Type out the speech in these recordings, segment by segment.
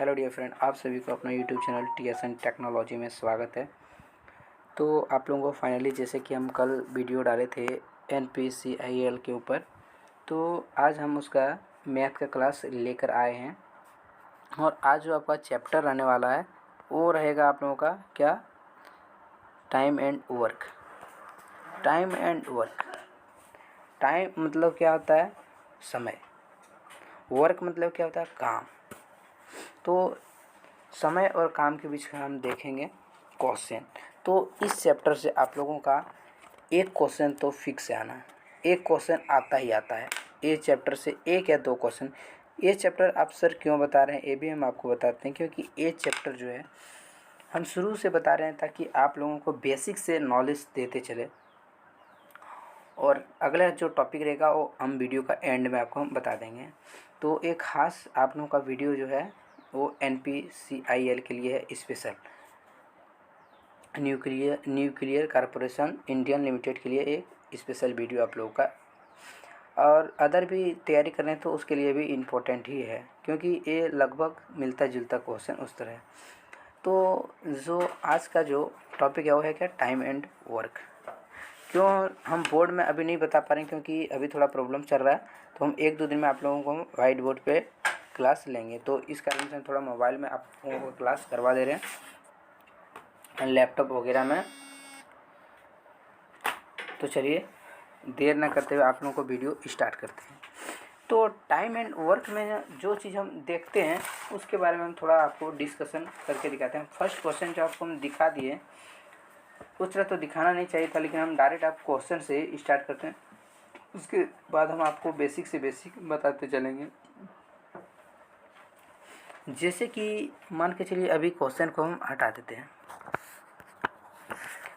Hello dear friend, आप सभी को अपना यूट्यूब चैनल TSN टेक्नोलॉजी में स्वागत है। तो आप लोगों को फाइनली जैसे कि हम कल वीडियो डाले थे NPCIL के ऊपर, तो आज हम उसका मैथ का क्लास लेकर आए हैं। और आज जो आपका चैप्टर रहने वाला है वो रहेगा आप लोगों का क्या, time and work. Time and work, time मतलब क्या होता है, समय। वर्क मतलब क्या होता है, काम। तो समय और काम के बीच में हम देखेंगे क्वेश्चन। तो इस चैप्टर से आप लोगों का एक क्वेश्चन तो फिक्स है आना, एक क्वेश्चन आता ही आता है। ये चैप्टर से एक या दो क्वेश्चन। ये चैप्टर आप सर क्यों बता रहे हैं ये भी हम आपको बताते हैं, क्योंकि ये चैप्टर जो है हम शुरू से बता रहे हैं ताकि आप लोगों को बेसिक से नॉलेज देते चले। और अगला जो टॉपिक रहेगा वो हम वीडियो का एंड में आपको हम बता देंगे। तो एक ख़ास आप लोगों का वीडियो जो है वो NPCIL के लिए है, special nuclear corporation Indian limited के लिए एक स्पेशल वीडियो आप लोगों का। और अदर भी तैयारी कर रहे हैं तो उसके लिए भी इम्पोर्टेंट ही है, क्योंकि ये लगभग मिलता जुलता क्वेश्चन उस तरह है। तो जो आज का जो टॉपिक है वो है क्या, टाइम एंड वर्क। क्यों हम बोर्ड में अभी नहीं बता पा रहे हैं, क्योंकि अभी थोड़ा प्रॉब्लम चल रहा है। तो हम एक दो दिन में आप लोगों को वाइट बोर्ड पे क्लास लेंगे, तो इस कारण से हम थोड़ा मोबाइल में आप लोगों को क्लास करवा दे रहे हैं, लैपटॉप वगैरह में। तो चलिए देर ना करते हुए आप लोगों को वीडियो स्टार्ट करते हैं। तो टाइम एंड वर्क में जो चीज़ हम देखते हैं उसके बारे में हम थोड़ा आपको डिस्कशन करके दिखाते हैं। फर्स्ट क्वेश्चन जो आपको हम दिखा दिए, उस तरह तो दिखाना नहीं चाहिए था, लेकिन हम डायरेक्ट आप क्वेश्चन से स्टार्ट करते हैं। उसके बाद हम आपको बेसिक से बेसिक बताते चलेंगे। जैसे कि मान के चलिए अभी क्वेश्चन को हम हटा देते हैं।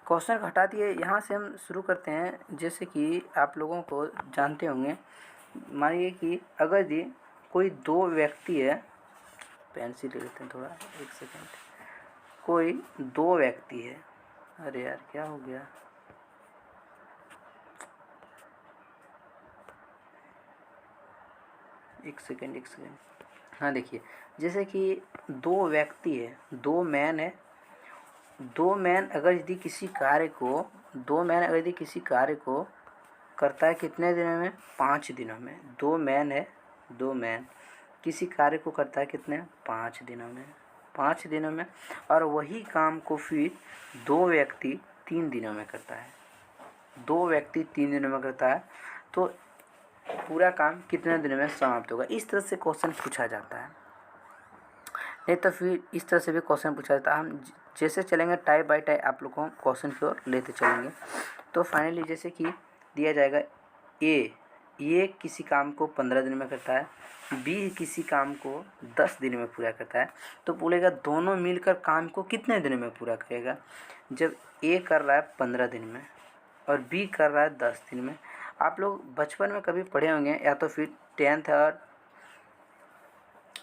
क्वेश्चन को हटा दिए, यहाँ से हम शुरू करते हैं। जैसे कि आप लोगों को जानते होंगे, मानिए कि अगर ये कोई दो व्यक्ति है, पेंसिल ले लेते हैं थोड़ा, एक सेकेंड। कोई दो व्यक्ति है, अरे यार क्या हो गया, एक सेकेंड। हाँ देखिए, जैसे कि दो व्यक्ति है, दो मैन है। दो मैन अगर यदि किसी कार्य को करता है कितने दिनों में, 5 दिनों में। दो मैन है, दो मैन किसी कार्य को करता है कितने, 5 दिनों में। 5 दिनों में। और वही काम को फिर दो व्यक्ति 3 दिनों में करता है। दो व्यक्ति 3 दिनों में करता है, तो पूरा काम कितने दिनों में समाप्त होगा। इस तरह से क्वेश्चन पूछा जाता है। नहीं तो फिर इस तरह से भी क्वेश्चन पूछा जाता है। हम जैसे चलेंगे टाइप बाय टाइप आप लोग को क्वेश्चन की ओर लेते चलेंगे। तो फाइनली जैसे कि दिया जाएगा, ये किसी काम को 15 दिन में करता है, बी किसी काम को 10 दिन में पूरा करता है। तो बोलेगा दोनों मिलकर काम को कितने दिन में पूरा करेगा। जब ए कर रहा है 15 दिन में और बी कर रहा है 10 दिन में। आप लोग बचपन में कभी पढ़े होंगे, या तो फिर 10th और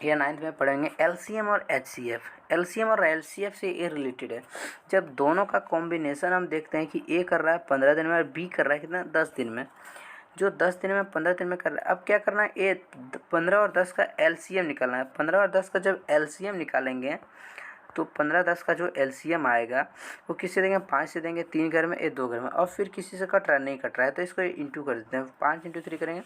या 9th में पढ़ेंगे, LCM और HCF। LCM और LCF से ये रिलेटेड है। जब दोनों का कॉम्बिनेशन हम देखते हैं कि ए कर रहा है 15 दिन में और बी कर रहा है कितना, 10 दिन में। जो 10 दिन में 15 दिन में कर रहा है, अब क्या करना है, ए 15 और 10 का LCM निकालना है। 15 और 10 का जब LCM निकालेंगे तो 15-10 का जो LCM आएगा वो किससे देंगे, 5 से देंगे। 3 घर में, 2 घर में। और फिर किसी से कट रहा है, नहीं कट रहा है, तो इसको इंटू कर देते हैं। 5 × 3 करेंगे,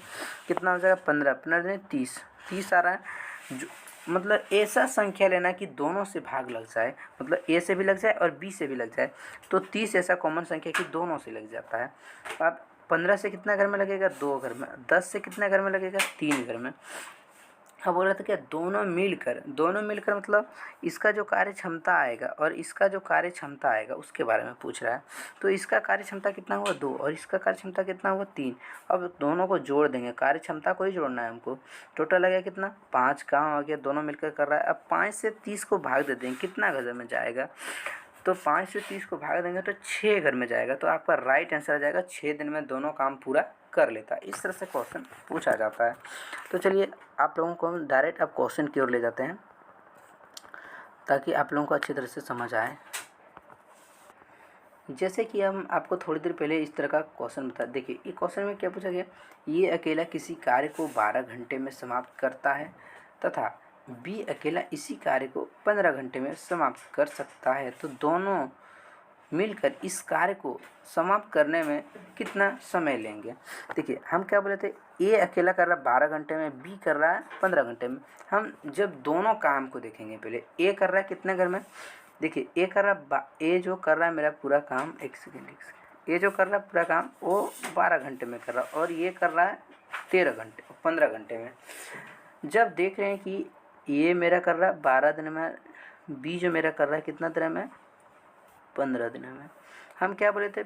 कितना हो जाएगा, 15। 15 दिन 30 आ रहा है। जो मतलब ऐसा संख्या लेना कि दोनों से भाग लग जाए, मतलब ए से भी लग जाए और बी से भी लग जाए। तो 30 ऐसा कॉमन संख्या कि दोनों से लग जाता है। अब 15 से कितना घर में लगेगा, 2 घर में। 10 से कितना घर में लगेगा, 3 घर में। अब बोल रहा था क्या, दोनों मिलकर मतलब इसका जो कार्य क्षमता आएगा और इसका जो कार्य क्षमता आएगा उसके बारे में पूछ रहा है। तो इसका कार्य क्षमता कितना हुआ, 2, और इसका कार्य क्षमता कितना हुआ, 3। अब दोनों को जोड़ देंगे, कार्य क्षमता को ही जोड़ना है हमको। टोटल लगेगा कितना, 5। कहाँ हो गया, दोनों मिलकर कर रहा है। अब 5 से 30 को भाग दे देंगे, कितना घर में जाएगा, तो 5 से 30 को भाग देंगे तो 6 घर में जाएगा। तो आपका राइट आंसर आ जाएगा 6 दिन में दोनों काम पूरा कर लेता है। इस तरह से क्वेश्चन पूछा जाता है। तो चलिए आप लोगों को हम डायरेक्ट अब क्वेश्चन की ओर ले जाते हैं ताकि आप लोगों को अच्छी तरह से समझ आए। जैसे कि हम आपको थोड़ी देर पहले इस तरह का क्वेश्चन बता, देखिए ये क्वेश्चन में क्या पूछा गया, ये अकेला किसी कार्य को 12 घंटे में समाप्त करता है तथा बी अकेला इसी कार्य को 15 घंटे में समाप्त कर सकता है, तो दोनों मिलकर इस कार्य को समाप्त करने में कितना समय लेंगे। देखिए हम क्या बोले थे, ए अकेला कर रहा है 12 घंटे में, बी कर रहा है 15 घंटे में। हम जब दोनों काम को देखेंगे, पहले ए कर रहा है कितने घर में, देखिए ए कर रहा है, ए जो कर रहा है मेरा पूरा काम, एक सेकेंड, ए जो कर रहा है पूरा काम वो 12 घंटे में कर रहा है, और ये कर रहा है 15 घंटे में। जब देख रहे हैं कि ये मेरा कर रहा है 12 दिन में, बी जो मेरा कर रहा है कितना दिन में, 15 दिन में, हम क्या बोले थे,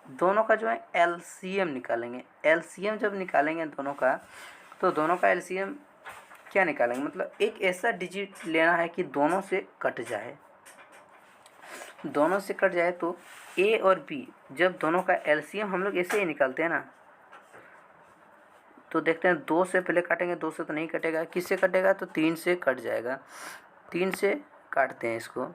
दोनों का जो है एलसीएम निकालेंगे। एलसीएम जब निकालेंगे दोनों का, तो दोनों का एलसीएम क्या निकालेंगे, मतलब एक ऐसा डिजिट लेना है कि दोनों से कट जाए, दोनों से कट जाए। तो ए और बी जब दोनों का एलसीएम हम लोग ऐसे ही निकालते हैं ना, तो देखते हैं 2 से पहले काटेंगे, 2 से तो नहीं कटेगा, किससे कटेगा, तो 3 से कट जाएगा, 3 से काटते हैं इसको,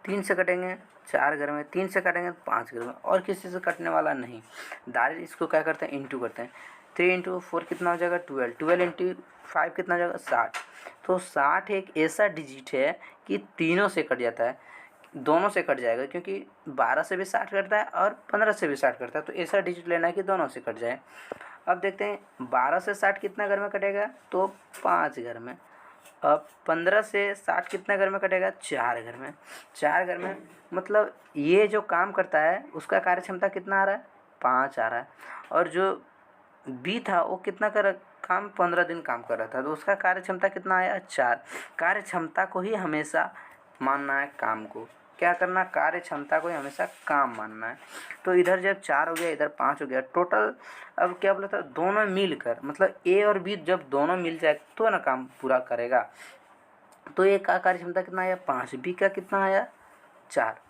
3 से कटेंगे 4 घर में, 3 से काटेंगे 5 घर में, और किसी से कटने वाला नहीं। डायरेक्ट इसको क्या करते हैं, इंटू करते हैं। 3 इंटू 4 कितना हो जाएगा, 12, 12 इंटू 5 कितना हो जाएगा, 60। तो 60 एक ऐसा डिजिट है कि तीनों से कट जाता है, दोनों से कट जाएगा, क्योंकि 12 से भी 60 कटता है और 15 से भी 60 कटता है, तो ऐसा डिजिट लेना है कि दोनों से कट जाए। अब देखते हैं 12 से 60 कितना घर में कटेगा, तो 5 घर में। अब 15 से 60 कितना घर में कटेगा, 4 घर में, 4 घर में। मतलब ये जो काम करता है उसका कार्य क्षमता कितना आ रहा है, 5 आ रहा है, और जो बी था वो कितना कर काम 15 दिन काम कर रहा था, तो उसका कार्य क्षमता कितना आया, 4। कार्य क्षमता को ही हमेशा मानना है काम को, क्या करना, कार्य क्षमता को ही हमेशा काम मानना है। तो इधर जब 4 हो गया, इधर 5 हो गया, टोटल अब क्या बोला था, दोनों मिलकर, मतलब ए और बी जब दोनों मिल जाए तो ना काम पूरा करेगा। तो ए का कार्य क्षमता कितना आया, 5, बी का कितना आया, 4।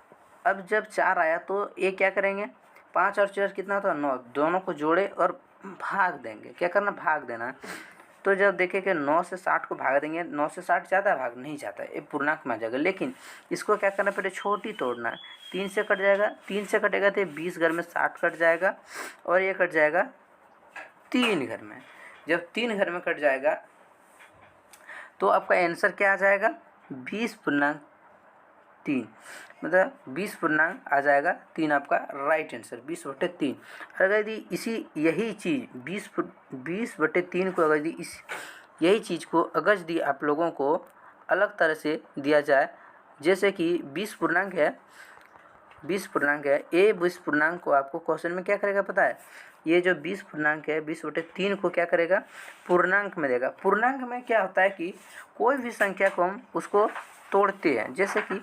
अब जब 4 आया तो ए क्या करेंगे, 5 और 4 कितना होता है, 9, दोनों को जोड़े और भाग देंगे, क्या करना, भाग देना है। तो जब देखें कि 9 से 60 को भाग देंगे, 9 से 60 ज़्यादा भाग नहीं जाता है, ये पूर्णांक में आ जाएगा, लेकिन इसको क्या करना, पहले छोटी तोड़ना है। 3 से कट जाएगा, 3 से कटेगा तो 20 घर में 60 कट जाएगा, और ये कट जाएगा 3 घर में। जब 3 घर में कट जाएगा तो आपका आंसर क्या आ जाएगा, 20.3, मतलब 20 आ जाएगा 3 आपका राइट आंसर, 20/3। अगर यदि इसी यही चीज़ 20/3 को अगर यदि इस यही चीज़ को अगर यदि आप लोगों को अलग तरह से दिया जाए, जैसे कि 20 पूर्णांक है, 20 पूर्णांक है, ए 20 पूर्णांक को आपको क्वेश्चन में क्या करेगा पता है, ये जो 20 पूर्णांक है 20/3 को क्या करेगा, पूर्णांक में देगा। पूर्णांक में क्या होता है कि कोई भी संख्या को हम उसको तोड़ते हैं, जैसे कि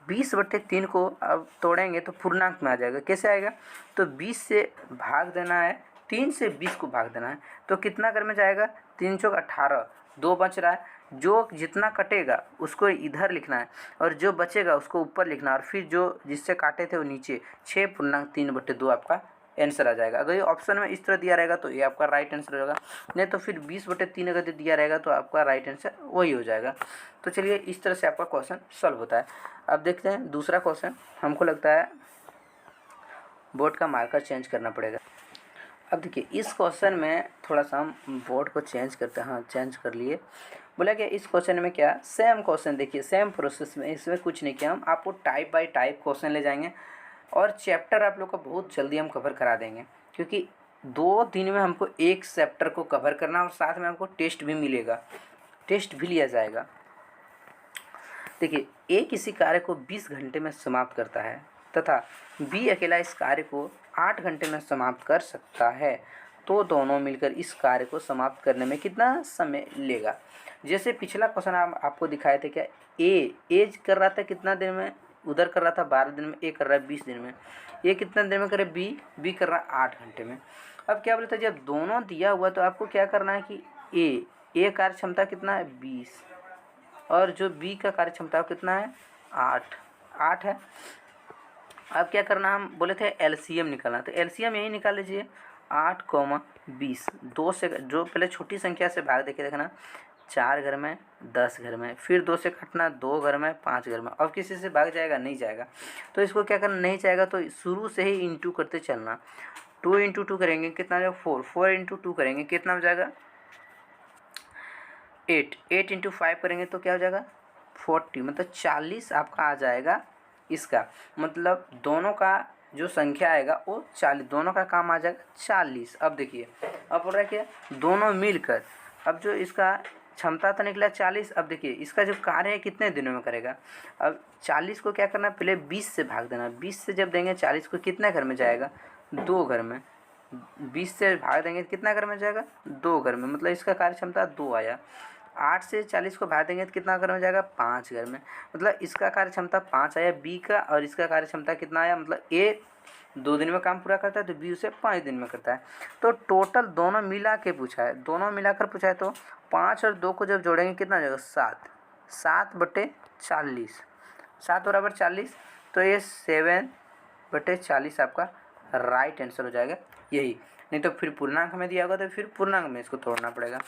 20/3 को अब तोड़ेंगे तो पूर्णांक में आ जाएगा, कैसे आएगा, तो 20 से भाग देना है, 3 से 20 को भाग देना है, तो कितना घर में जाएगा, 3 चौक 18, 2 बच रहा है, जो जितना कटेगा उसको इधर लिखना है, और जो बचेगा उसको ऊपर लिखना है, और फिर जो जिससे काटे थे वो नीचे, 6.3/2 आपका आंसर आ जाएगा। अगर ये ऑप्शन में इस तरह दिया रहेगा तो ये आपका राइट आंसर होगा, नहीं तो फिर 20/3 अगर दिया रहेगा तो आपका राइट आंसर वही हो जाएगा। तो चलिए इस तरह से आपका क्वेश्चन सॉल्व होता है। अब देखते हैं दूसरा क्वेश्चन, हमको लगता है बोर्ड का मार्कर चेंज करना पड़ेगा। अब देखिए इस क्वेश्चन में थोड़ा सा हम बोर्ड को चेंज करते हैं, हाँ चेंज कर लिए। बोला क्या इस क्वेश्चन में, क्या सेम क्वेश्चन, देखिए सेम प्रोसेस में, इसमें कुछ नहीं किया, हम आपको टाइप बाय टाइप क्वेश्चन ले जाएंगे, और चैप्टर आप लोग का बहुत जल्दी हम कवर करा देंगे, क्योंकि 2 दिन में हमको एक चैप्टर को कवर करना, और साथ में हमको टेस्ट भी मिलेगा, टेस्ट भी लिया जाएगा। देखिए ए किसी कार्य को 20 घंटे में समाप्त करता है तथा बी अकेला इस कार्य को 8 घंटे में समाप्त कर सकता है, तो दोनों मिलकर इस कार्य को समाप्त करने में कितना समय लेगा। जैसे पिछला क्वेश्चन आपको दिखाए थे, क्या ए कर रहा था कितना दिन में, उधर कर रहा था 12 दिन में, ए कर रहा है 20 दिन में, ए कितना दिन में करे, बी कर रहा है 8 घंटे में। अब क्या बोलते हैं, जब दोनों दिया हुआ तो आपको क्या करना है कि ए कार्य क्षमता कितना है, 20, और जो बी का कार्य क्षमता कितना है, 8 है। अब क्या करना, हम बोले थे एलसीएम निकालना, तो एलसीएम यही निकाल लीजिए, 8,20, 2 से जो पहले छोटी संख्या से भाग देके देखना, 4 घर में, 10 घर में, फिर 2 से काटना, 2 घर में, 5 घर में, और किसी से भाग जाएगा, नहीं जाएगा, तो इसको क्या करना, नहीं जाएगा तो शुरू से ही इंटू करते चलना। 2 × 2 करेंगे कितना हो जाएगा, 4 × 2 करेंगे कितना हो जाएगा, 8, 8 इंटू 5 करेंगे तो क्या हो जाएगा 40, मतलब 40 आपका आ जाएगा इसका। मतलब दोनों का जो संख्या आएगा वो 40, दोनों का काम आ जाएगा 40। अब देखिए, अब बोल रहा है क्या दोनों मिलकर, अब जो इसका क्षमता तो निकला 40। अब देखिए इसका जो कार्य है कितने दिनों में करेगा। अब 40 को क्या करना है, पहले 20 से भाग देना। 20 से जब देंगे 40 को कितने घर में जाएगा, 2 घर में। 20 से भाग देंगे कितना घर में जाएगा, 2 घर में, मतलब इसका कार्य क्षमता 2 आया। 8 से 40 को भाग देंगे तो कितना घर में जाएगा, 5 घर में, मतलब इसका कार्य क्षमता 5 आया बी का, और इसका कार्य क्षमता कितना आया, मतलब ए 2 दिन में काम पूरा करता है तो बी उसे 5 दिन में करता है। तो टोटल दोनों मिला के पूछा है, दोनों मिलाकर पूछा है, तो 5 और 2 को जब जोड़ेंगे कितना हो जाएगा 7, 7/40, 7 बराबर 40, तो ये 7/40 आपका राइट आंसर हो जाएगा यही। नहीं तो फिर पूर्णांक में दिया होगा तो फिर पूर्णांक में इसको तोड़ना पड़ेगा।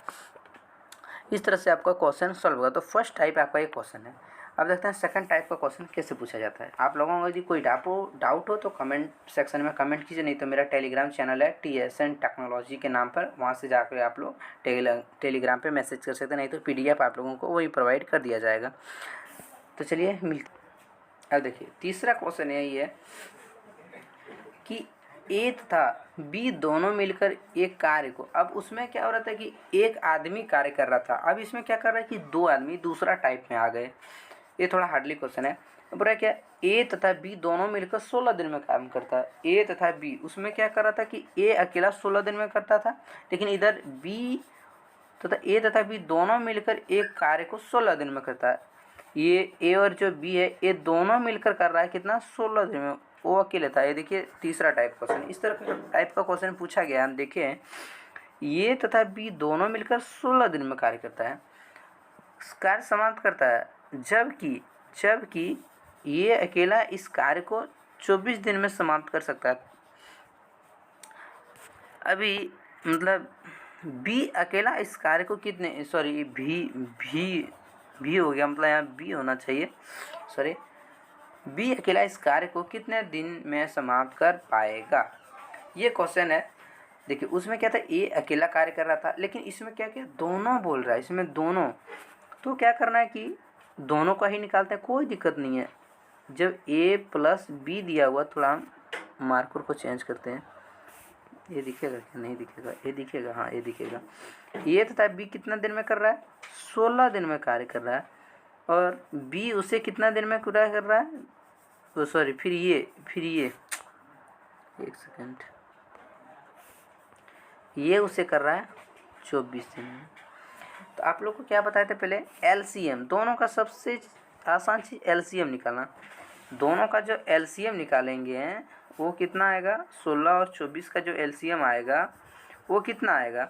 इस तरह से आपका क्वेश्चन सॉल्व होगा। तो फर्स्ट टाइप आपका ये क्वेश्चन है। अब देखते हैं सेकंड टाइप का क्वेश्चन कैसे पूछा जाता है। आप लोगों को यदि कोई डाउट हो तो कमेंट सेक्शन में कमेंट कीजिए, नहीं तो मेरा टेलीग्राम चैनल है TSN टेक्नोलॉजी के नाम पर, वहाँ से जाकर आप लोग टेलीग्राम पे मैसेज कर सकते हैं, नहीं तो PDF आप लोगों को वही प्रोवाइड कर दिया जाएगा। तो चलिए अब देखिए तीसरा क्वेश्चन यही है कि ए तथा बी दोनों मिलकर एक कार्य को, अब उसमें क्या हो रहा था कि एक आदमी कार्य कर रहा था, अब इसमें क्या कर रहा है कि 2 आदमी दूसरा टाइप में आ गए। ये थोड़ा हार्डली क्वेश्चन है। बोल रहा है क्या ए तथा बी दोनों मिलकर 16 दिन में काम करता है। ए तथा बी, उसमें क्या कर रहा था कि ए अकेला 16 दिन में करता था, लेकिन इधर बी तथा ए तथा बी दोनों मिलकर एक कार्य को 16 दिन में करता है। ये ए और जो बी है ये दोनों मिलकर कर रहा है कितना, 16 दिन में, वो अकेले था। ये देखिए तीसरा टाइप क्वेश्चन, इस तरह का टाइप का क्वेश्चन पूछा गया। हम देखें ये तथा बी दोनों मिलकर 16 दिन में कार्य करता है, कार्य समाप्त करता है, जबकि ये अकेला इस कार्य को 24 दिन में समाप्त कर सकता है। अभी मतलब बी अकेला इस कार्य को कितने, सॉरी भी हो गया, मतलब यहाँ बी होना चाहिए, सॉरी, बी अकेला इस कार्य को कितने दिन में समाप्त कर पाएगा, ये क्वेश्चन है। देखिए उसमें क्या था, ए अकेला कार्य कर रहा था, लेकिन इसमें क्या क्या दोनों बोल रहा है, इसमें दोनों, तो क्या करना है कि दोनों का ही निकालते हैं, कोई दिक्कत नहीं है। जब ए प्लस बी दिया हुआ, थोड़ा हम मार्कर को चेंज करते हैं, ये दिखेगा क्या, नहीं दिखेगा, ये दिखेगा, हाँ ये दिखेगा। ए तथा बी कितना दिन में कर रहा है, 16 दिन में कार्य कर रहा है, और बी उसे कितना दिन में पूरा कर रहा है, तो सॉरी फिर ये एक सेकेंड, ये उसे कर रहा है 24 दिन में। तो आप लोग को क्या बताए थे पहले, LCM, दोनों का सबसे आसान चीज़ LCM निकालना। दोनों का जो LCM निकालेंगे वो कितना आएगा, 16 और 24 का जो LCM आएगा वो कितना आएगा।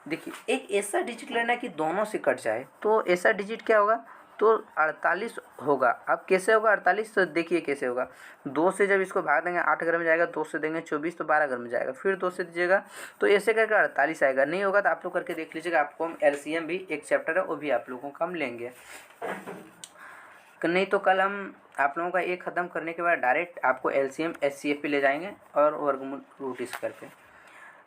देखिए एक ऐसा डिजिट लेना है कि दोनों से कट जाए, तो ऐसा डिजिट क्या होगा, तो 48 होगा। अब कैसे होगा 48, तो देखिए कैसे होगा, 2 से जब इसको भाग देंगे 8 घर में जाएगा, 2 से देंगे 24 तो 12 घर में जाएगा, फिर 2 से दीजिएगा तो ऐसे करके 48 आएगा। नहीं होगा तो आप लोग करके देख लीजिएगा, आपको हम LCM भी एक चैप्टर है वो भी आप लोगों को हम लेंगे, नहीं तो कल हम आप लोगों का एक ख़त्म करने के बाद डायरेक्ट आपको LCM HCF पे ले जाएंगे और वर्गमूल रूट स्क्वायर पे।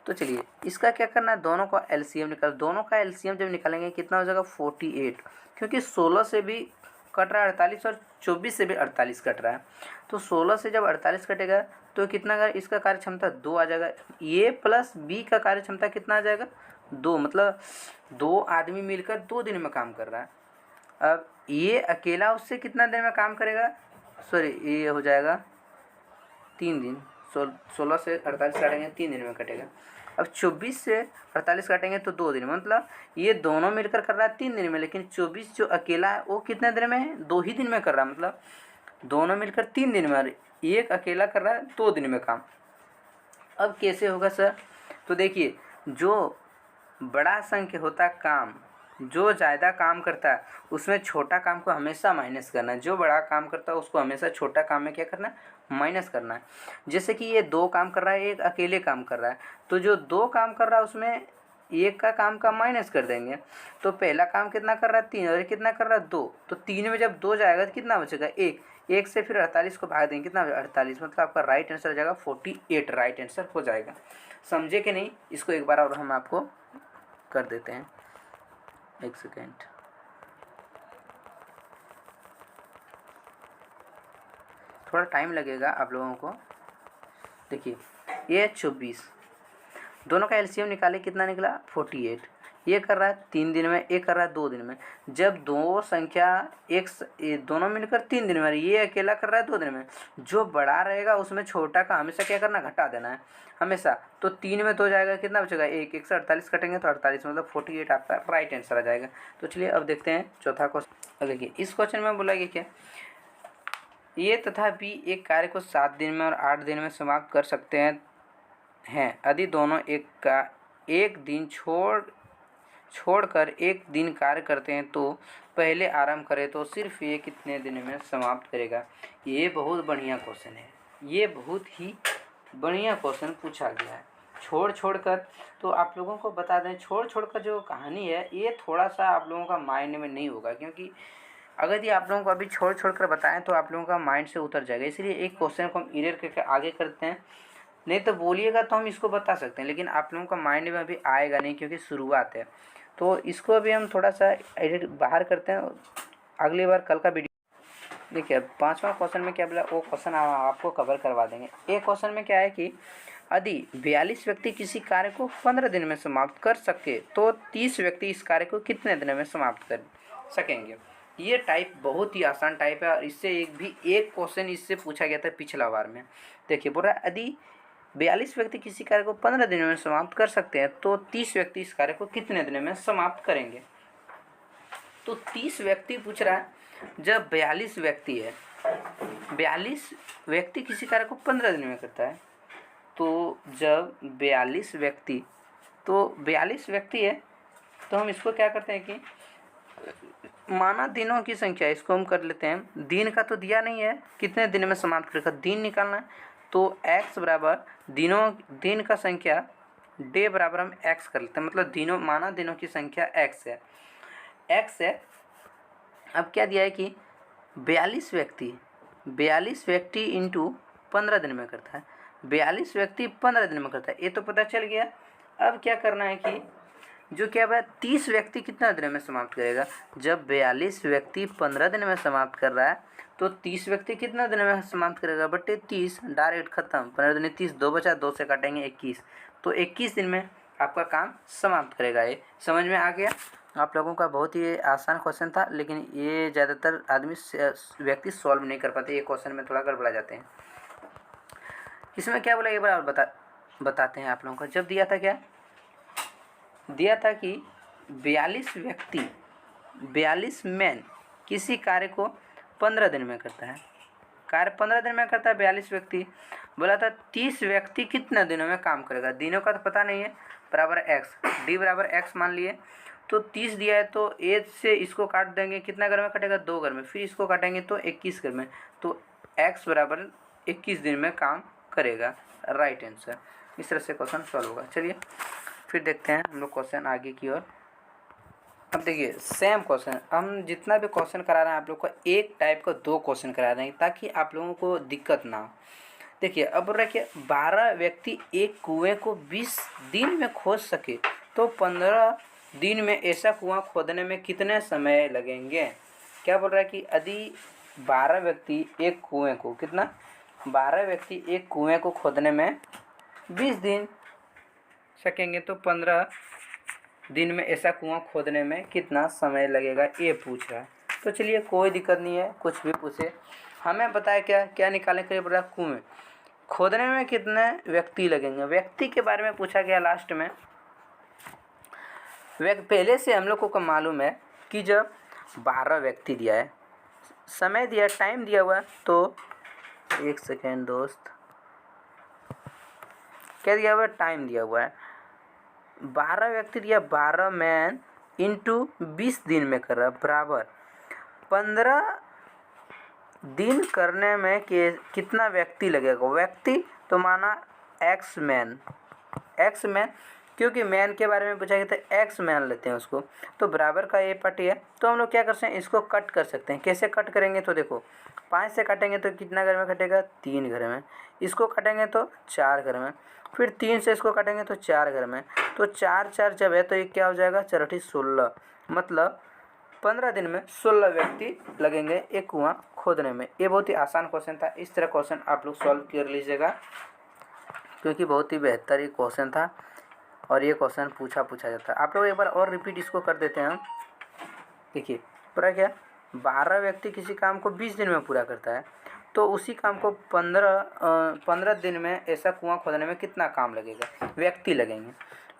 तो चलिए इसका क्या करना है, दोनों का LCM निकाल, दोनों का LCM जब निकालेंगे कितना हो जाएगा 48, क्योंकि 16 से भी कट रहा है 48 और 24 से भी 48 कट रहा है, तो 16 से जब 48 कटेगा तो कितना का इसका कार्य क्षमता 2 आ जाएगा। ए प्लस बी का कार्य क्षमता कितना आ जाएगा 2, मतलब 2 आदमी मिलकर 2 दिन में काम कर रहा है। अब ये अकेला उससे कितना दिन में काम करेगा, सॉरी ये हो जाएगा 3 दिन, 16 से 48 काटेंगे 3 दिन में कटेगा। अब 24 से 48 काटेंगे तो 2 दिन में, मतलब ये दोनों मिलकर कर रहा है 3 दिन में, लेकिन 24 जो अकेला है वो कितने दिन में है, 2 ही दिन में कर रहा है, मतलब दोनों मिलकर 3 दिन में, एक अकेला कर रहा है 2 दिन में काम। अब कैसे होगा सर, तो देखिए जो बड़ा संख्या होता है काम, जो ज़्यादा काम करता है उसमें छोटा काम को हमेशा माइनस करना है, जो बड़ा काम करता है उसको हमेशा छोटा काम में क्या करना है, माइनस करना है। जैसे कि ये 2 काम कर रहा है, एक अकेले काम कर रहा है, तो जो 2 काम कर रहा है उसमें एक का काम का माइनस कर देंगे, तो पहला काम कितना कर रहा है 3, और ये कितना कर रहा है 2, तो 3 में जब 2 जाएगा तो कितना बचेगा 1, 1 से फिर 48 को भाग देंगे, कितना 48, मतलब आपका राइट आंसर हो जाएगा 48, राइट आंसर हो जाएगा। समझे कि नहीं, इसको एक बार और हम आपको कर देते हैं। एक सेकेंड, थोड़ा टाइम लगेगा आप लोगों को। देखिए ये 24, दोनों का एलसीएम निकाले, कितना निकला 48। ये कर रहा है 3 दिन में, ये कर रहा है 2 दिन में। जब दो संख्या ये दोनों मिलकर 3 दिन में, ये अकेला कर रहा है 2 दिन में, जो बड़ा रहेगा उसमें छोटा का हमेशा क्या करना, घटा देना है हमेशा। तो 3 में 2 जाएगा, कितना बचेगा 1, 1 से 48 कटेंगे तो 48 मतलब 48 आपका राइट आंसर आ जाएगा। तो चलिए अब देखते हैं चौथा क्वेश्चन। देखिए इस क्वेश्चन में बोला गया क्या, ए तथा बी एक कार्य को 7 दिन में और 8 दिन में समाप्त कर सकते हैं यदि दोनों एक दिन छोड़कर एक दिन कार्य करते हैं तो पहले आरंभ करें तो सिर्फ ये कितने दिन में समाप्त करेगा। ये बहुत बढ़िया क्वेश्चन है, ये बहुत ही बढ़िया क्वेश्चन पूछा गया है। छोड़ कर तो आप लोगों को बता दें, छोड़ कर जो कहानी है ये थोड़ा सा आप लोगों का माइंड में नहीं होगा, क्योंकि अगर ये आप लोगों को अभी छोड़ कर बताएं तो आप लोगों का माइंड से उतर जाएगा। इसलिए एक क्वेश्चन को हम इरेर करके आगे करते हैं, नहीं तो बोलिएगा तो हम इसको बता सकते हैं, लेकिन आप लोगों का माइंड में अभी आएगा नहीं क्योंकि शुरुआत है। तो इसको अभी हम थोड़ा सा एडिट बाहर करते हैं, अगली बार कल का वीडियो। देखिए 5वां क्वेश्चन में क्या बोला, वो क्वेश्चन आपको कवर करवा देंगे। एक क्वेश्चन में क्या है कि यदि 42 व्यक्ति किसी कार्य को 15 दिन में समाप्त कर सके तो 30 व्यक्ति इस कार्य को कितने दिन में समाप्त कर सकेंगे। ये टाइप बहुत ही आसान टाइप है और इससे एक क्वेश्चन इससे पूछा गया था पिछला बार में। देखिए बोल रहा है यदि 42 व्यक्ति किसी कार्य को 15 दिनों में समाप्त कर सकते हैं तो 30 व्यक्ति इस कार्य को कितने दिनों में समाप्त करेंगे। तो 30 व्यक्ति पूछ रहा है, जब 42 व्यक्ति है, 42 व्यक्ति किसी कार्य को 15 दिन में करता है, तो जब 42 व्यक्ति है तो हम इसको क्या करते हैं कि माना दिनों की संख्या, इसको हम कर लेते हैं। दिन का तो दिया नहीं है, कितने दिन में समाप्त करेगा, दिन निकालना है। तो x बराबर दिन का संख्या डे बराबर हम x कर लेते हैं, मतलब माना दिनों की संख्या x है। अब क्या दिया है कि 42 व्यक्ति इंटू 15 दिन में करता है, 42 व्यक्ति 15 दिन में करता है, ये तो पता चल गया। अब क्या करना है कि जो क्या है 30 व्यक्ति कितना दिन में समाप्त करेगा। जब 42 व्यक्ति 15 दिन में समाप्त कर रहा है तो 30 व्यक्ति कितना दिन में समाप्त करेगा, बटे 30, डायरेक्ट खत्म। 15 दिन 30, 2 बचा, 2 से काटेंगे 21, तो 21 दिन में आपका काम समाप्त करेगा। ये समझ में आ गया आप लोगों का। बहुत ही आसान क्वेश्चन था, लेकिन ये ज़्यादातर व्यक्ति सॉल्व नहीं कर पाते, ये क्वेश्चन में थोड़ा गड़बड़ा जाते हैं। इसमें क्या बोला एक बार और बताते हैं आप लोगों को। जब दिया था कि 42 मैन किसी कार्य को 15 दिन में करता है, कार्य 15 दिन में करता है 42 व्यक्ति। बोला था 30 व्यक्ति कितने दिनों में काम करेगा, दिनों का तो पता नहीं है, बराबर एक्स, डी बराबर एक्स मान लिए। तो 30 दिया है तो एज से इसको काट देंगे, कितना घर में कटेगा, 2 घर में, फिर इसको काटेंगे तो 21 घर में, तो एक्स बराबर 21 दिन में काम करेगा, राइट आंसर। इस तरह से क्वेश्चन सॉल्व होगा। चलिए फिर देखते हैं हम लोग क्वेश्चन आगे की ओर। अब देखिए सेम क्वेश्चन, हम जितना भी क्वेश्चन करा रहे हैं आप लोग को एक टाइप का 2 क्वेश्चन करा रहे हैं ताकि आप लोगों को दिक्कत ना हो। देखिए अब रखिए 12 व्यक्ति एक कुएं को 20 दिन में खोद सके तो 15 दिन में ऐसा कुआं खोदने में कितने समय लगेंगे। क्या बोल रहा है कि यदि 12 व्यक्ति एक कुएं को कितना 12 व्यक्ति एक कुएं को खोदने में 20 दिन सकेंगे तो 15 दिन में ऐसा कुआं खोदने में कितना समय लगेगा, ये पूछ रहा है। तो चलिए कोई दिक्कत नहीं है, कुछ भी पूछे, हमें बताया क्या निकालने के लिए बोला, कुएं खोदने में कितने व्यक्ति लगेंगे। व्यक्ति के बारे में पूछा गया लास्ट में। पहले से हम लोगों को मालूम है कि जब 12 व्यक्ति दिया है, समय दिया, टाइम दिया हुआ है, तो एक सेकेंड दोस्त, क्या दिया हुआ है, टाइम दिया हुआ है। 12 व्यक्ति दिया, 12 मैन इंटू 20 दिन में कर रहा है, बराबर 15 दिन करने में कितना व्यक्ति लगेगा। व्यक्ति तो माना एक्स मैन, क्योंकि मैन के बारे में पूछा गया था, एक्स मैन लेते हैं उसको, तो बराबर का ये पट्टी है। तो हम लोग क्या कर सकते हैं, इसको कट कर सकते हैं। कैसे कट करेंगे, तो देखो 5 से काटेंगे तो कितना घर में कटेगा, 3 घर में, इसको काटेंगे तो 4 घर में, फिर 3 से इसको काटेंगे तो 4 घर में, तो 4 4 जब है तो ये क्या हो जाएगा 4 16, मतलब 15 दिन में 16 व्यक्ति लगेंगे एक कुआं खोदने में। ये बहुत ही आसान क्वेश्चन था। इस तरह क्वेश्चन आप लोग सॉल्व कर लीजिएगा, क्योंकि बहुत ही बेहतर ये क्वेश्चन था और ये क्वेश्चन पूछा जाता है। आप लोग एक बार और रिपीट इसको कर देते हैं हम। देखिए पूरा क्या, 12 व्यक्ति किसी काम को 20 दिन में पूरा करता है, तो उसी काम को 15 दिन में ऐसा कुआं खोदने में कितना काम लगेगा, व्यक्ति लगेंगे।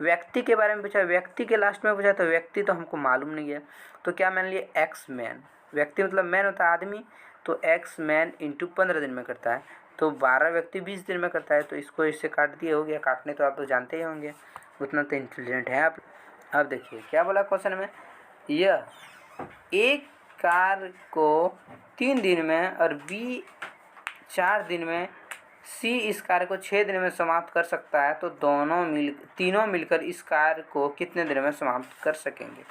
व्यक्ति के बारे में पूछा, व्यक्ति के लास्ट में पूछा, तो व्यक्ति तो हमको मालूम नहीं है, तो क्या मान लिए एक्स मैन, व्यक्ति मतलब मैन होता है आदमी, तो एक्स मैन इंटू 15 दिन में करता है, तो 12 व्यक्ति 20 दिन में करता है, तो इसको इससे काट दिए, हो गया। काटने तो आप तो जानते ही होंगे, उतना तो इंटेलिजेंट है आप। अब देखिए क्या बोला क्वेश्चन में, यह एक कार्य को 3 दिन में और बी 4 दिन में, सी इस कार्य को 6 दिन में समाप्त कर सकता है, तो तीनों मिलकर इस कार्य को कितने दिन में समाप्त कर सकेंगे।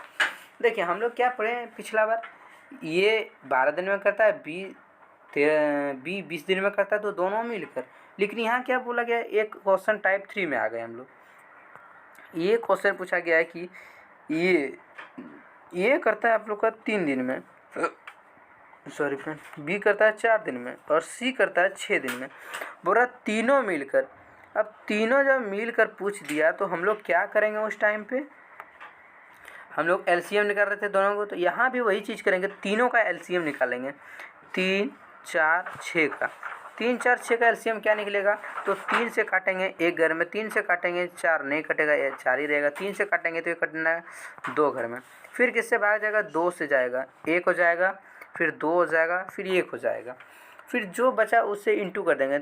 देखिए हम लोग क्या पढ़े पिछला बार, ये 12 दिन में करता है, बी 20 दिन में करता है, तो दोनों मिलकर। लेकिन यहाँ क्या बोला गया, एक क्वेश्चन टाइप 3 में आ गए हम लोग। ये क्वेश्चन पूछा गया है कि ये करता है आप लोग का 3 दिन में, सॉरी फ्रेंड, बी करता है 4 दिन में और सी करता है 6 दिन में। बोला तीनों मिलकर। अब तीनों जब मिलकर पूछ दिया तो हम लोग क्या करेंगे, उस टाइम पे हम लोग एलसीएम निकाल रहे थे दोनों को, तो यहाँ भी वही चीज़ करेंगे, तीनों का एलसीएम निकालेंगे। 3 4 6 का 3 4 6 का एलसीएम क्या निकलेगा, तो 3 से काटेंगे एक घर में, 3 से काटेंगे 4 नहीं कटेगा, 4 ही रहेगा, 3 से काटेंगे तो ये कटना है 2 घर में। फिर किससे भाग जाएगा, 2 से जाएगा, 1 हो जाएगा, फिर 2 हो जाएगा, फिर 1 हो जाएगा, फिर जो बचा उससे इंटू कर देंगे।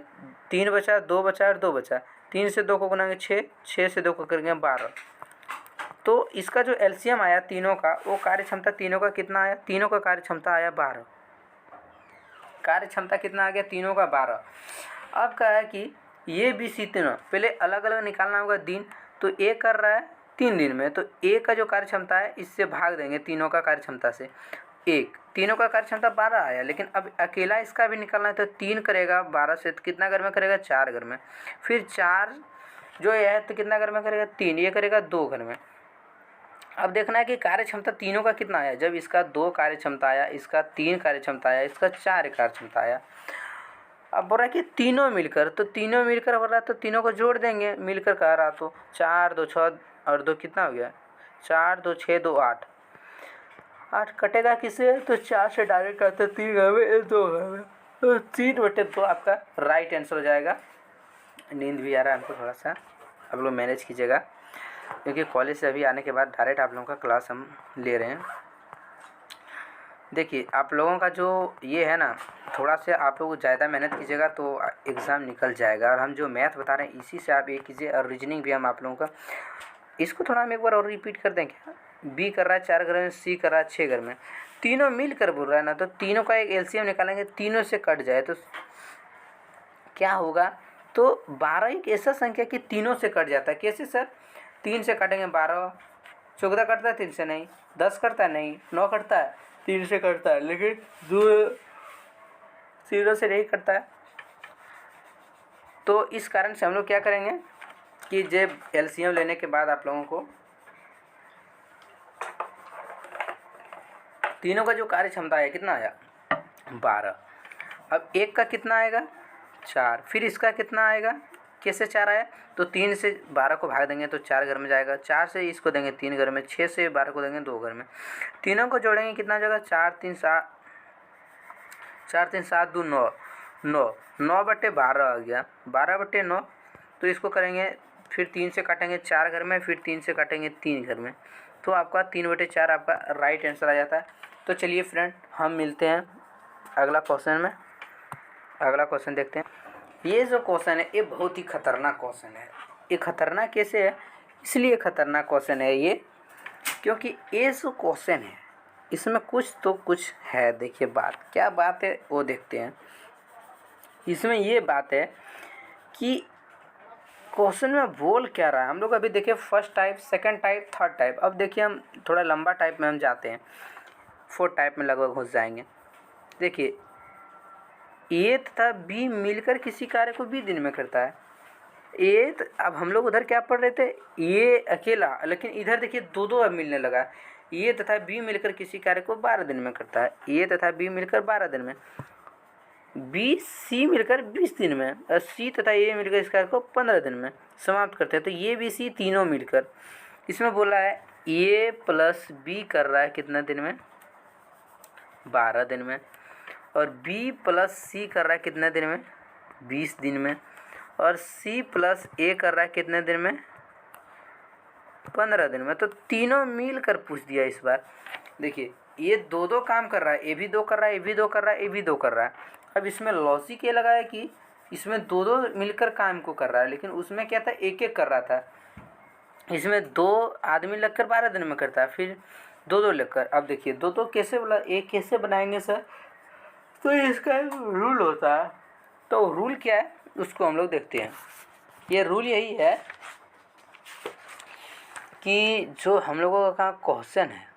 3 बचा, 2 बचा और 2 बचा, 3 से 2 को गुनाएंगे 6, 6 से 2 को करेंगे 12। तो इसका जो एलसीएम आया तीनों का, वो कार्य क्षमता तीनों का कितना आया, तीनों का कार्य क्षमता आया 12। कार्य क्षमता कितना आ गया, तीनों का 12। अब क्या है कि ये भी सी तीनों पहले अलग अलग निकालना होगा दिन, तो ए कर रहा है 3 दिन में, तो ए का जो कार्य क्षमता है इससे भाग देंगे तीनों का कार्य क्षमता से। एक तीनों का कार्य क्षमता 12 आया, लेकिन अब अकेला इसका भी निकालना है, तो 3 करेगा 12 से, तो कितना घर में करेगा, 4 घर में। फिर 4 जो है तो कितना घर में करेगा, 3, ये करेगा 2 घर में। अब देखना है कि कार्य क्षमता तीनों का कितना आया। जब इसका 2 कार्य क्षमता आया, इसका 3 कार्य क्षमता आया, इसका 4 कार्य क्षमता आया। अब बोल रहा है कि तीनों मिलकर, तो तीनों मिलकर बोल रहा है तो तीनों को जोड़ देंगे, मिलकर कह रहा, तो 4 2 6 और 2 कितना हो गया, 4 2 6 2 8, 8 कटेगा किससे, तो 4 से डायरेक्ट करते 3 घर में 2 घर में, तो 3/2 आपका राइट आंसर हो जाएगा। नींद भी आ रहा है हमको थोड़ा सा, आप लोग मैनेज कीजिएगा, क्योंकि कॉलेज से अभी आने के बाद डायरेक्ट आप लोगों का क्लास हम ले रहे हैं। देखिए आप लोगों का जो ये है ना, थोड़ा सा आप लोग ज़्यादा मेहनत कीजिएगा तो एग्ज़ाम निकल जाएगा। और हम जो मैथ बता रहे हैं इसी से आप ये कीजिए, और रीजनिंग भी हम आप लोगों का, इसको थोड़ा हम एक बार और रिपीट कर दें क्या। बी कर रहा है 4 घर में, सी कर रहा है 6 घर में, तीनों मिल कर बोल रहा है ना, तो तीनों का एक एलसीएम निकालेंगे, तीनों से कट जाए तो क्या होगा, तो 12 एक ऐसा संख्या कि तीनों से कट जाता है। कैसे सर, 3 से काटेंगे 12, 14 कटता है 3 से, नहीं 10 कटता है, नहीं 9 कटता है, 3 से कटता है, लेकिन 0 से नहीं कटता है। तो इस कारण से हम लोग क्या करेंगे कि जब एलसीएम लेने के बाद आप लोगों को तीनों का जो कार्य क्षमता है कितना आया, 12। अब एक का कितना आएगा, 4, फिर इसका कितना आएगा, कैसे 4 आया, तो 3 से 12 को भाग देंगे तो 4 घर में जाएगा, 4 से इसको देंगे 3 घर में, 6 से 12 को देंगे 2 घर में, तीनों को जोड़ेंगे कितना हो जाएगा, 4 3 7 2 9, 9/12 आ गया, 12/9। तो इसको करेंगे, फिर 3 से काटेंगे 4 घर में, फिर 3 से काटेंगे 3 घर में, तो आपका 3/4 आपका राइट आंसर आ जाता है। तो चलिए फ्रेंड हम मिलते हैं अगला क्वेश्चन में। अगला क्वेश्चन देखते हैं। ये जो क्वेश्चन है ये बहुत ही खतरनाक क्वेश्चन है। ये खतरनाक कैसे है, इसलिए खतरनाक क्वेश्चन है ये, क्योंकि ये जो क्वेश्चन है इसमें कुछ तो कुछ है। देखिए बात क्या बात है वो देखते हैं। इसमें ये बात है कि क्वेश्चन में बोल क्या रहा है। हम लोग अभी देखिए first type, second type, third type. अब देखिए हम थोड़ा लंबा टाइप में हम जाते हैं, फोर्थ टाइप में लगभग घुस जाएंगे। देखिए ए तथा बी मिलकर किसी कार्य को 20 दिन में करता है, ये अब हम लोग उधर क्या पढ़ रहे थे, ये अकेला, लेकिन इधर देखिए दो दो अब मिलने लगा। ए तथा बी मिलकर किसी कार्य को 12 दिन में करता है, ए तथा बी मिलकर 12 दिन में, बी सी मिलकर 20 दिन में, और सी तथा ए मिलकर इस कार्य को 15 दिन में समाप्त करते हैं। तो ये बी सी तीनों मिलकर, इसमें बोला है ए प्लस बी कर रहा है कितना दिन में, 12 दिन में, और बी प्लस सी कर रहा है कितने दिन में, 20 दिन में, और सी प्लस ए कर रहा है कितने दिन में, 15 दिन में। तो तीनों मिलकर पूछ दिया इस बार। देखिए ये दो दो काम कर रहा है, ए भी दो कर रहा है, ए भी दो कर रहा है, ए भी दो कर रहा है। अब इसमें लॉजिक ये लगा है कि इसमें दो दो मिलकर काम को कर रहा है, लेकिन उसमें क्या था, एक एक कर रहा था। इसमें दो आदमी लगकर 12 दिन में करता है, फिर दो दो लगकर। अब देखिए दो दो कैसे बोला, एक कैसे बनाएंगे सर, तो इसका रूल होता है। तो रूल क्या है उसको हम लोग देखते हैं। ये रूल यही है कि जो हम लोगों का क्वेश्चन है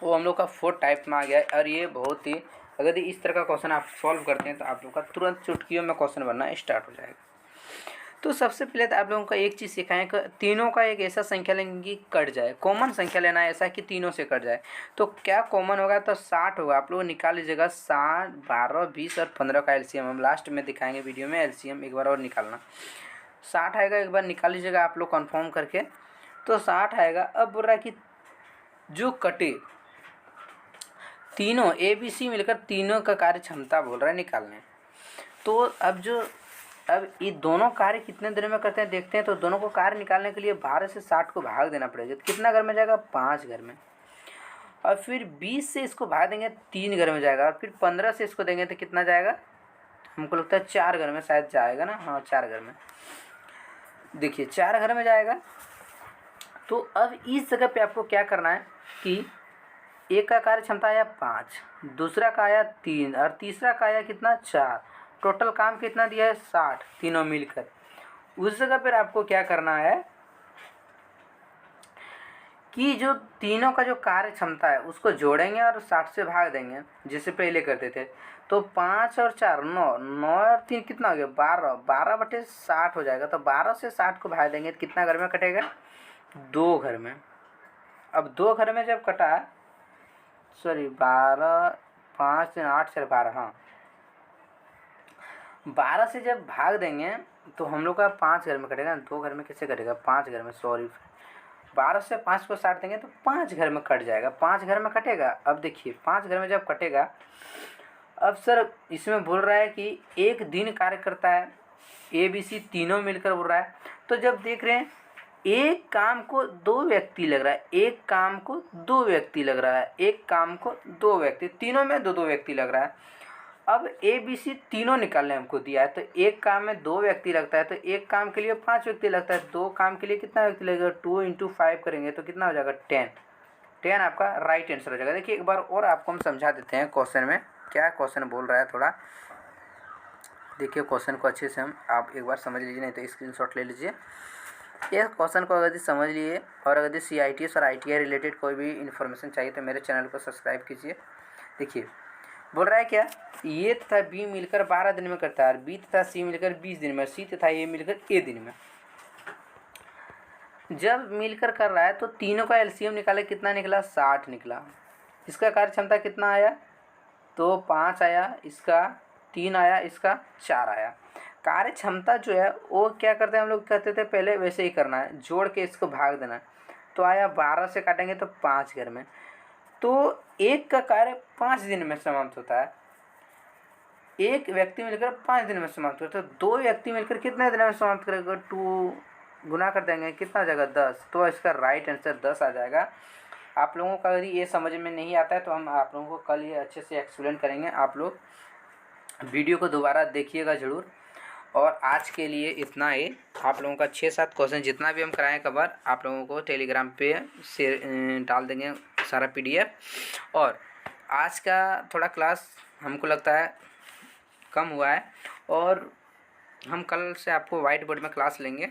वो हम लोग का 4 टाइप में आ गया है, और ये बहुत ही, अगर इस तरह का क्वेश्चन आप सॉल्व करते हैं तो आप लोग का तुरंत चुटकियों में क्वेश्चन बनना स्टार्ट हो जाएगा। तो सबसे पहले तो आप लोगों को एक चीज़ सिखाएं कि तीनों का एक ऐसा संख्या लेंगे कि कट जाए, कॉमन संख्या लेना है ऐसा कि तीनों से कट जाए। तो क्या कॉमन होगा, तो 60 होगा। आप लोग निकाल लीजिएगा 60, 12, 20 और 15 का एलसीएम हम लास्ट में दिखाएंगे वीडियो में। एलसीएम एक बार और निकालना, 60 आएगा, एक बार निकाल लीजिएगा आप लोग कन्फर्म करके। तो 60 आएगा। अब बोल रहा है कि जो कटे तीनों ए बी सी मिलकर तीनों का कार्य क्षमता बोल रहा है निकालने। तो अब ये दोनों कार्य कितने दिन में करते हैं देखते हैं। तो दोनों को कार्य निकालने के लिए 12 से 60 को भाग देना पड़ेगा। तो कितना घर में जाएगा, 5 घर में। और फिर 20 से इसको भाग देंगे 3 घर में जाएगा, और फिर 15 से इसको देंगे तो कितना जाएगा, हमको लगता है 4 घर में शायद जाएगा ना, हाँ 4 घर में। देखिए 4 घर में जाएगा। तो अब इस जगह पे आपको क्या करना है कि एक का कार्य क्षमता आया 5, दूसरा का आया 3, और तीसरा का आया कितना, 4। टोटल काम कितना दिया है, 60, तीनों मिलकर। उस जगह पर आपको क्या करना है कि जो तीनों का जो कार्य क्षमता है उसको जोड़ेंगे और 60 से भाग देंगे जैसे पहले करते थे। तो 5 और 4 9, 9 और 3 कितना हो गया, 12, 12/60 हो जाएगा। तो 12 से 60 को भाग देंगे तो कितना घर में कटेगा, 2 घर में। अब 2 घर में जब कटा, सॉरी 12, 5 3 8 4 12, हाँ 12 से जब भाग देंगे तो हम लोग का 5 घर में कटेगा। 2 घर में कैसे कटेगा, 5 घर में, सॉरी 12 से 5 को 60 देंगे तो 5 घर में कट जाएगा, 5 घर में कटेगा। अब देखिए 5 घर में जब कटेगा, अब सर इसमें बोल रहा है कि एक दिन कार्य करता है, ए बी सी तीनों मिलकर बोल रहा है। तो जब देख रहे हैं एक काम को 2 व्यक्ति लग रहा है, एक काम को 2 व्यक्ति लग रहा है, एक काम को 2 व्यक्ति, तीनों में 2 2 व्यक्ति लग रहा है। अब ए बी सी तीनों निकालने हमको दिया है। तो एक काम में 2 व्यक्ति लगता है, तो एक काम के लिए 5 व्यक्ति लगता है, 2 काम के लिए कितना व्यक्ति लगेगा, 2 × 5 करेंगे तो कितना हो जाएगा, 10। 10 आपका राइट आंसर हो जाएगा। देखिए एक बार और आपको हम समझा देते हैं क्वेश्चन में क्या क्वेश्चन बोल रहा है। थोड़ा देखिए क्वेश्चन को अच्छे से हम आप एक बार समझ लीजिए, नहीं तो स्क्रीनशॉट ले लीजिए। ये क्वेश्चन को अगर समझ लिए, और अगर CITS और ITI रिलेटेड कोई भी इन्फॉर्मेशन चाहिए तो मेरे चैनल को सब्सक्राइब कीजिए। देखिए बोल रहा है क्या, ए तथा बी मिलकर 12 दिन में करता है, और बी तथा सी मिलकर 20 दिन में, सी तथा ए मिलकर ए दिन में। जब मिलकर कर रहा है तो तीनों का एलसीएम निकाले, कितना निकला, 60 निकला। इसका कार्य क्षमता कितना आया, तो 5 आया, इसका 3 आया, इसका 4 आया। कार्य क्षमता जो है वो क्या करते हैं हम लोग, कहते थे पहले वैसे ही करना है, जोड़ के इसको भाग देना है। तो आया 12 से काटेंगे तो 5 घर में। तो एक का कार्य 5 दिन में समाप्त होता है, एक व्यक्ति मिलकर 5 दिन में समाप्त होता है। तो 2 व्यक्ति मिलकर कितने दिन में समाप्त करेगा, 2 गुना कर देंगे कितना आ जाएगा, 10। तो इसका राइट आंसर 10 आ जाएगा। आप लोगों का अगर ये समझ में नहीं आता है तो हम आप लोगों को कल ये अच्छे से एक्सप्लेन करेंगे। आप लोग वीडियो को दोबारा देखिएगा ज़रूर। और आज के लिए इतना ही। आप लोगों का 6-7 क्वेश्चन जितना भी हम कराएं कवर, आप लोगों को टेलीग्राम पे शेयर डाल देंगे सारा PDF। और आज का थोड़ा क्लास हमको लगता है कम हुआ है, और हम कल से आपको वाइट बोर्ड में क्लास लेंगे।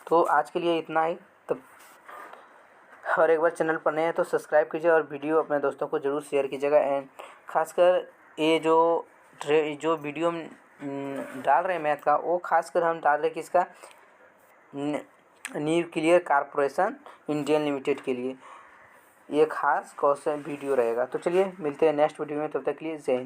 तो आज के लिए इतना ही। तब और एक बार चैनल पर नए हैं तो सब्सक्राइब कीजिए, और वीडियो अपने दोस्तों को ज़रूर शेयर कीजिएगा। एंड खासकर ये जो जो वीडियो हम डाल रहे हैं मैथ का, वो खासकर हम डाल रहे हैं किसका, न्यूक्लियर कॉर्पोरेशन इंडियन लिमिटेड के लिए। ये खास क्वेश्चन वीडियो रहेगा। तो चलिए मिलते हैं नेक्स्ट वीडियो में, तब तक के लिए जय हिंद।